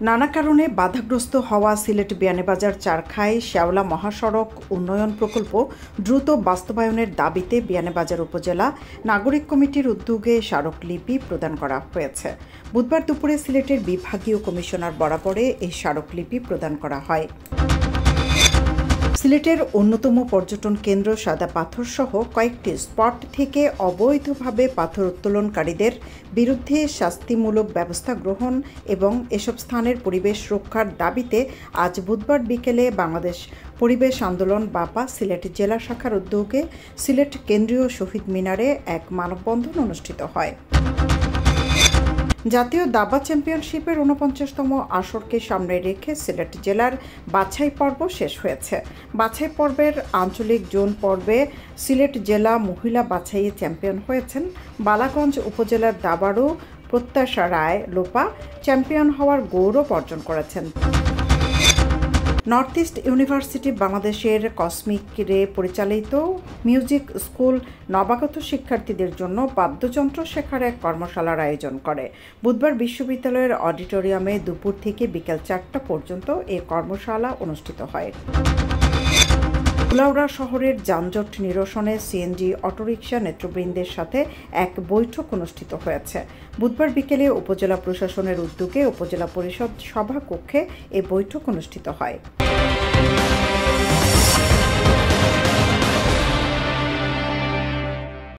নানা কারণে বাধাগ্রস্ত হওয়া সিলেট বিয়ানীবাজার চারখাই শেওলা মহাসড়ক উন্নয়ন প্রকল্প দ্রুত বাস্তবায়নের দাবিতে বিয়ানীবাজার উপজেলা নাগরিক কমিটির উদ্যোগে স্মারকলিপি প্রদান করা হয়েছে। বুধবার দুপুরে সিলেটের বিভাগীয় কমিশনার বরাবরে এই স্মারকলিপি প্রদান করা হয়। সিলেটের অন্যতম পর্যটন কেন্দ্র সাদা পাথর সহ কয়েকটি স্পট থেকে অবৈধভাবে পাথর উত্তোলনকারীদের বিরুদ্ধে শাস্তিমূলক ব্যবস্থা গ্রহণ এবং এসব স্থানের পরিবেশ রক্ষার দাবিতে আজ বুধবার বিকেলে বাংলাদেশ পরিবেশ আন্দোলন বাপা সিলেট জেলা শাখার উদ্যোগে সিলেট কেন্দ্রীয় শহীদ মিনারে এক মানববন্ধন অনুষ্ঠিত হয়। জাতীয় দাবা চ্যাম্পিয়নশিপের ৪৯তম আসরকে সামনে রেখে সিলেট জেলার বাছাই পর্ব শেষ হয়েছে। বাছাই পর্বের আঞ্চলিক জোন পর্বে সিলেট জেলা মহিলা বাছাইয়ে চ্যাম্পিয়ন হয়েছেন বালাগঞ্জ উপজেলার দাবাড়ু প্রত্যাশা রায় লোপা চ্যাম্পিয়ন হওয়ার গৌরব অর্জন করেছেন। নর্থ ইস্ট ইউনিভার্সিটি বাংলাদেশের কসমিক রে পরিচালিত মিউজিক স্কুল নবাগত শিক্ষার্থীদের জন্য বাদ্যযন্ত্র শেখার এক কর্মশালার আয়োজন করে। বুধবার বিশ্ববিদ্যালয়ের অডিটোরিয়ামে দুপুর থেকে বিকেল ৪টা পর্যন্ত এই কর্মশালা অনুষ্ঠিত হয়। কুলাউড়া শহরের যানজট নিরসনে সিএনজি অটোরিকশা নেতৃবৃন্দের সাথে এক বৈঠক অনুষ্ঠিত হয়েছে। বুধবার বিকেলে উপজেলা প্রশাসনের উদ্যোগে উপজেলা পরিষদ সভাকক্ষে এই বৈঠক অনুষ্ঠিত হয়।